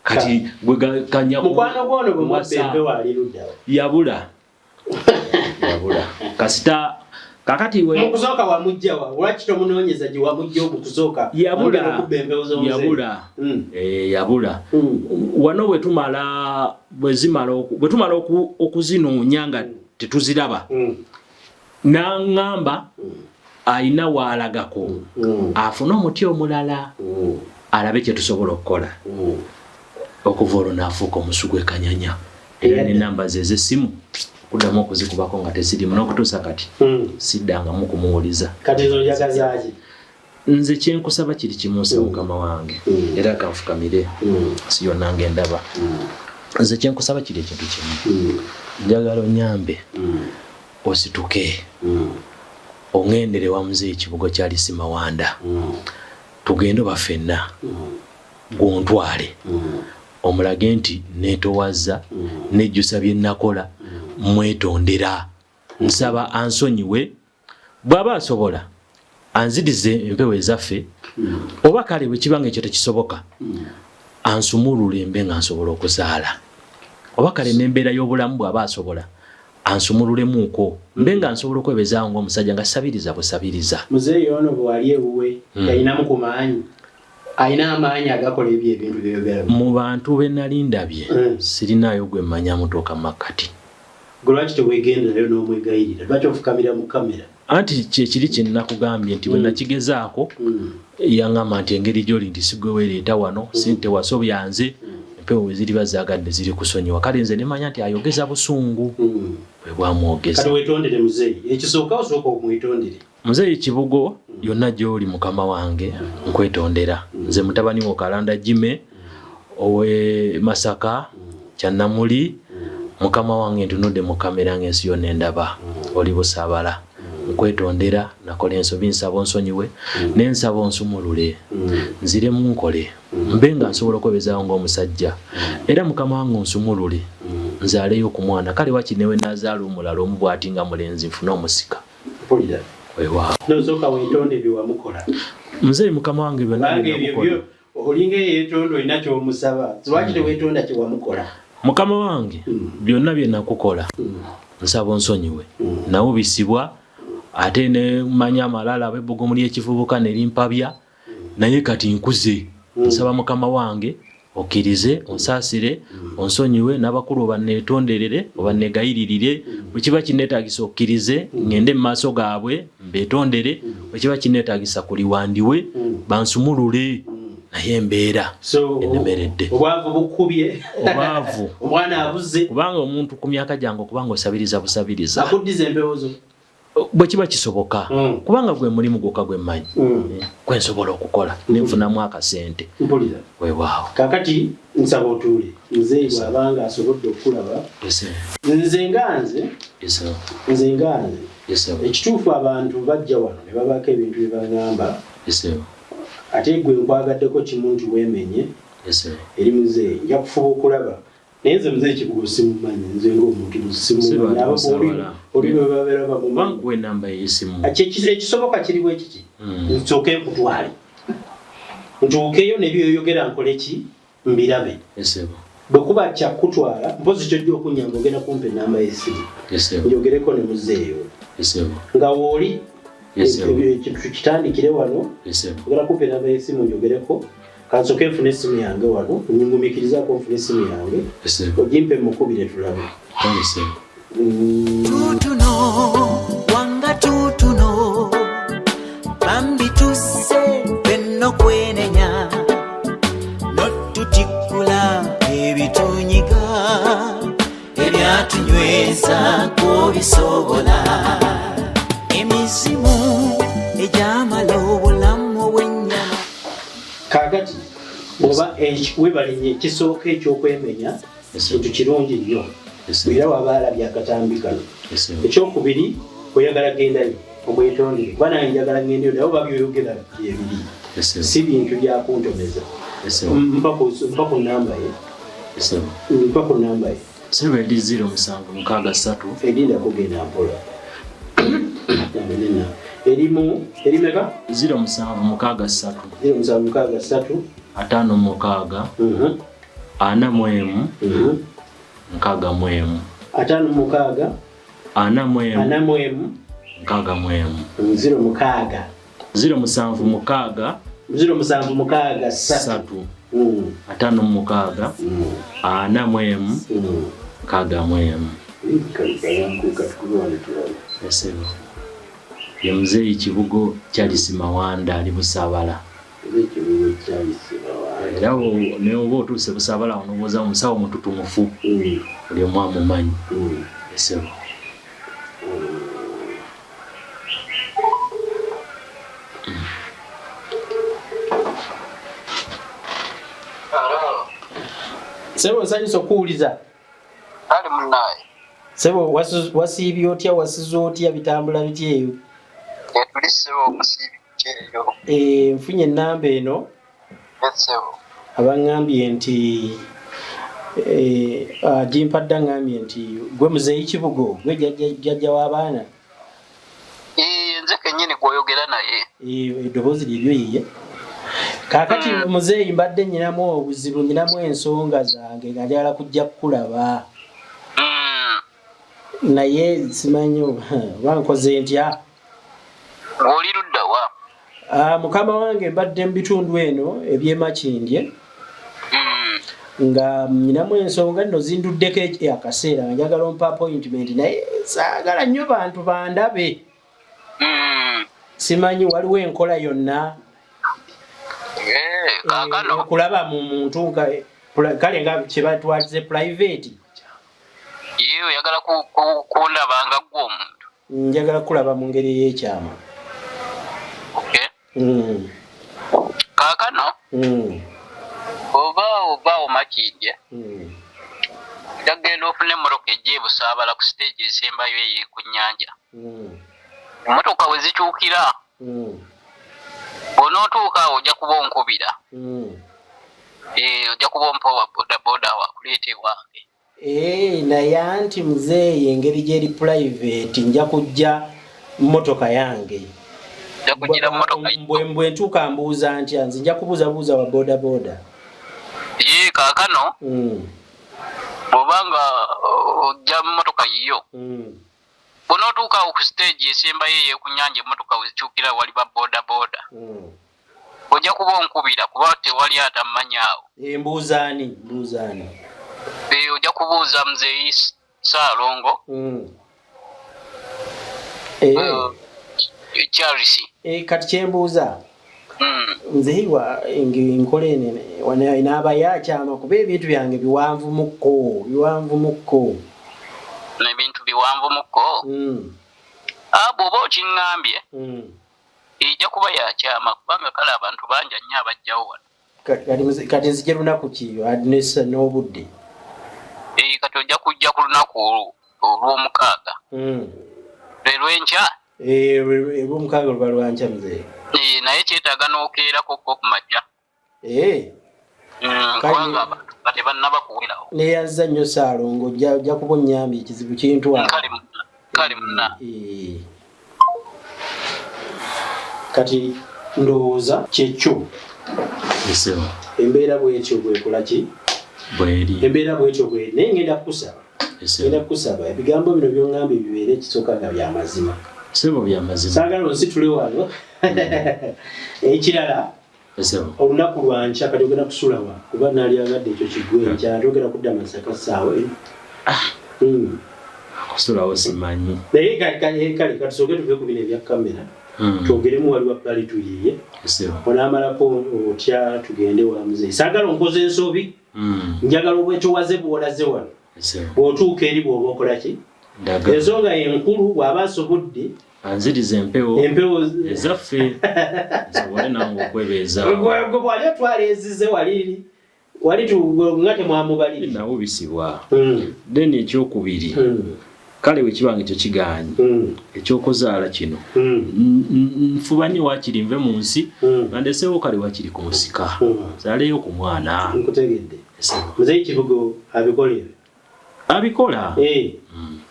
kati bwe kanya mukwano gwono bwe mwabembe wali luddawo yabula kasita kakati we mukusooka wamujjawa lwaki tomunoonyeza gye wamujja omukusooka yabula wano bwe tumala okuzinoonya nga tetuziraba n'aŋŋamba ayina waalagako afune omuti omulala alabe kye tusobola okukola okuva olwo n'afuuka omusu gw'ekanyanya era n'ennamba ze ez'essimu okuddamu okuzikubako nga tesirimu n'okutuusa kati siddangamu kumuwuliza kati ezo njagazaaki nze kyenkusaba kiri kimu nse mukama wange era kanfukamire si yonna ng'endaba nze kyenkusaba kiri ekintu kimu njagala onyambe osituke oŋŋendere wa muzeeyi kibugo kyali Simawanda tugende oba ffenna gwontwale omulage nti neetowazza nejjusa bye nakola mwetondera nsaba ansonyiwe bw'aba asobola anzirize empewo ezaffe oba kale bwe kibanga ekyo tekisoboka ansumulule mbe nga nsobola okuzaala oba kale n'embeera y'obulamu bw'aba asobola ansumululemuuko mbe nga nsobola okwebezaawo ng'omusajja nga sabiriza busabiriza. Muzeeyi ono bwe wali ewuwe yalinamu ku maanyi, alina amaanyi agakola ebintu byeyogera. Mu bantu be nali ndabye sirinaayo gwe mmanya mutuuka makkati. Gwe lwaki teweegenderayo n'omwegayirira, lwaki ofukamira mu kamera? Anti kyekiri kye nnakugambye nti bwe nakigezaako yaŋŋamba nti engeri gy'oli nti sigwe weereeta wano sente wasobyanze empewo we ziri bazaagadde ziri kusonyiwa. Kale nze ne manya nti ayogeza busungu bwe bwamwogeza. Kati weetondere muzeeyi, ekisooka osooka omwetondere. Muzeeyi Kibugo yonna gy'oli mukama wange nkwetondera. Nze mutabani wo Kalanda Jime owe Masaka Kyannamuli, mukama wange ntunudde mu kamera ng'ensi yonna endaba oli busaabala. Nkwetondera nakola ensobi nsaba onsonyiwe n'ensaba onsumulule nziremu nkole mbe nga nsobola okwebezaawo ng'omusajja era mukama wange onsumulule nzaaleyo ku mwana. Kale wakinewe nazaala omulala omu bw'ati nga mulenzi nfune omusika. Weewaawo nosooka weetonde bye wamukola. Muzeeyi mukama wange byonna olinga yeetonda olina ky'omusaba, lwaki teweetonda kye wamukola? Mukama wange byonna bye nakukola nsaba onsonyiwe nawubisibwa ate ne manya amalala ab'ebbugumu ly'ekivubuka ne limpabya naye kati nkuze nsaba mukama wange okkirize onsaasire onsonyiwe n'abakulu obanneetonderere obanneegayiririre bwe kiba kinneetaagisa okkirize ngende mu maaso gaabwe mbeetondere bwe kiba kinneetaagisa kuliwandiwe bansumulule naye embeera ennemeredde. Obwavu bukubye obwavu omwana abuze kubanga omuntu ku myaka gyange okubanga osabiriza busabiriza akuddiza empewo zo bwe kiba kisoboka kubanga gwe mulimu gwokka gwe mmanyi gwe nsobola okukola nenfunamu akasente. Mpulira weewaawo kakati nsaba otuule muzeeyi bw'abanga asobodde okulaba nze nga nze ekituufu abantu bajja wano ne babaako ebintu bye baŋŋamba ate gwe nkwagaddeko kimu nti weemenye eri muzeeyi nja kufuba okulaba naye nze muzeeyi Kibugo simumanyi nze ng'omuntu simumanyi oli bwe babeera bamumanyi namba y'essimu ekisoboka kiri bwe kiki nsooke nkutwale ntuukeyo ne byoyogera nkole ki mbirabe bwe kuba kyakutwala mpozi kyojja okunyamba ogenda kumpa enamba y'essimu njogereko ne muzeeyi nga wooli kitandikire wano ogenda kumpa enamba y'essimu njogereko kansooke nfune essimu yange wano nyingumikirizaako nfune essimu yange ogimpe mukubire tulabe. Tutuno wanga tutuno bambi tuse benno kwenenya notutikula ebitunyiga ebyatunyweza kubisobola emizimu ejamala obulamu obw'ennyama. Kaagati oba webalinye ekisooka ekyokwemenya kintu kirungi nnyo era waba alabye akatambi kano. Ekyokubiri oyagala gendayo omwetondere kuba naye njagala ngendeyo naye oba byoyogera byebiri si bintu byakuntomeza. Mpa ku namba ye Sirwa eri 0763 edinda kugenda mpola erimu erimeka 0763 0763 56 41 56 41 ye muzeeyi Kibugo Charles Mawanda ali Busaabala. Era ne oba otuuse Busaabala onobooza omusawo omututumufu buli omu amumanyi. Ssebo Ssebo nsanyusa okuwuliza. Ali munnaye. Ssebo wasiibye otya wasize otya bitambula bitya eyo? Tuli ssebo omusiibi kyeyo. Nfunye ennamba eno. Ssebo. Abaŋŋambye nti Jimpadda ngambye nti gwe muzeeyi Kibugo gwe jjajja w'abaana. Nze kennyini gw'oyogera naye. Eddoboozi liryo yiye. Kaakati muzeeyi mbadde nyinamu obuzibu, nyinamu ensonga zange nga njagala kujja kukulaba. Naye simanyi oba nkoze ntya. Oli ludda wa? Mukama wange mbadde mu bitundu eno eby'emakindye. Nga nyinamu ensonga nno zinduddeko akaseera nga njagala ompa appointment naye saagala nnyo bantu bandabe. Simanyi waliwo enkola yonna kaakano okulaba mu muntu kale nga kye batwalize private. Ye oyagala kundaba nga ggwe omuntu? Njagala kulaba mu ngeri ey'ekyama. Kaakano oba omakindye jagenda ofune emmotoka ejja ebusaabala ku stage esembayo ku nnyanja. Emmotoka we zikyukira bw'onootuuka awo ojja kuba onkubira. Ojja kuba ompa wa bodaboda wakuleeta ewange. Naye anti muzeeyi engeri gyeri private nja kujja mmotoka yange. Bwe ntuuka mbuuza ntya nze nja kubuuzabuuza wa bodaboda. Kaakano bw'obanga ojja mu mmotoka yiyo bw'onootuuka awo ku stage esembayo ku nnyanja emmotoka we zikyukira wali ba bodaboda ojja kuba onkubira kuba tewali atammanyi awo. Mbuuzaani? Ojja kubuuza muzeeyi Ssaalongo Charles. Kati kyembuuza nzeeyi enkola enene inaaba yakyama kuba ebintu byange biwanvu mukko. N'ebintu biwanvu mukko? Bw'oba okiŋŋambye ejja kuba yakyama kubanga kale abantu bangi nnyo abajjawo wano. Kati nzije lunaku ki adnesa n'obudde? Kati ojja kujja ku lunaku olw'omukaaga. Lw'enkya? Olw'omukaaga luba lwankya muzeeyi. Naye kyetaaga n'okeerako ku makya. Kubanga abantu tebannaba kuwerawo. Neeyazza nnyo Ssaalongo ojja kuba onnyambye ekizibu kintwala. Kale munna. Kati ndowooza kyekyo. Embeera bwetyo bwekola ki? Bweri. Embeera bwetyo bweri. Naye ngenda kukusaba ebigambo bino by'oŋŋambye bibeere ekisooka nga bya mazima. Ssebo bya mazima. Saagala onsitule wano. Ekirala olunaku lwankya kati ogenda kusula wa kuba naali agadde ekyo kiggwe enkya togenda kudda Masaka ssaawa eno. Kusulawo simanyi. Naye kale katusooke tuve ku bino ebya kamera twogeremu wali wabbali tuyiye onaamalako otya tugende wa muzeeyi. Saagala onkoze ensobi njagala obwetowaze bw'olaze wano bw'otuuka eri bw'oba okola ki? Ensonga enkulu bw'aba asobodde anziriza empewo ezaffe nsobole nange okwebeezaawo. Wali otwaleezize wali nga temwamubalire nawubisibwa. Then ekyokubiri kale bwe kiba nga ekyo kigaanyi ekyokuzaala kino nfuba nnyo waakiri nve mu nsi nga ndeseewo kale wakiri ku musika zaaleyo ku mwana. Nkutegedde muzeeyi Kibugo abikola.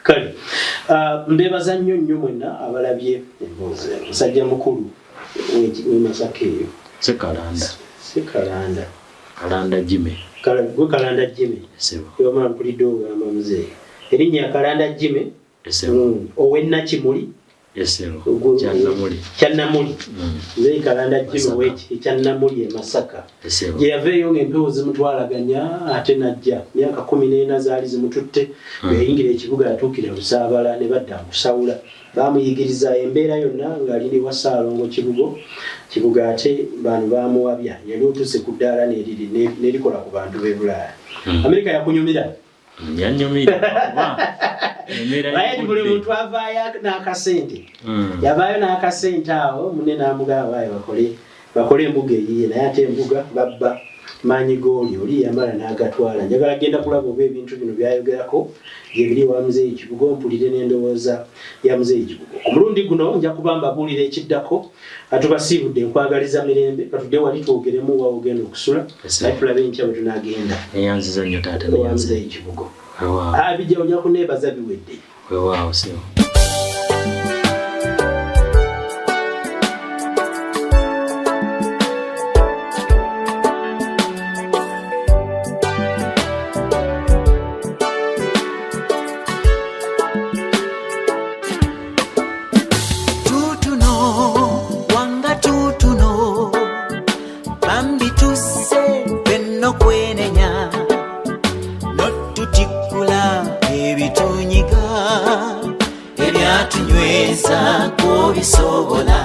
Kale mbeebaza nnyo mwenna abalabye emboozi musajja mukulu w'Emasaka eyo. Kalanda Jime. Kalanda Jime. Yomala mpulidde ogamba muzeeyi. Erinnya Kalanda Jime. Ow'Ennakimuli. Kyannamuli. Muzeeyi Kalanda Jime Kyannamuli e Masaka. Gye yaveeyo ng'empewo zimutwalaganya ate najja. Myaka 14 zaali zimututte. Yayingira ekibuga yatuukira Lusaabala ne badda kusawula. Baamuyigiriza embeera yonna ng'ali wa Ssaalongo Kibuga ate bano baamuwabya. Yali otuuse ku ddaala n'erikola ku bantu b'e Bulaaya. Amerika yakunyumira? Yanyumira. Naye buli muntu avaayo n'akasente. Yavaayo n'akasente awo munne n'amugamba bakole embuga eyiye naye ate embuga babba maanyi gooli oli yamala n'agatwala. Njagala genda kulaba oba ebintu bino byayogerako gyebiri wa muzeeyi Kibugo mpulire n'endowooza ya muzeeyi Kibugo. Ku mulundi guno nja kuba mbabuulira ekiddako atubasiibudde nkwagaliza mirembe katudde wali twogeremu wa ogenda okusula naye tulabe enkya bwe tunaagenda. Eyanziza nnyo taata wa muzeeyi Kibugo. Bijja ojja kuneebaza biwedde. Weewaawo sebo. tusse fenno kwenenya notutikula ebitunyiga ebyatunyweza ko bisobola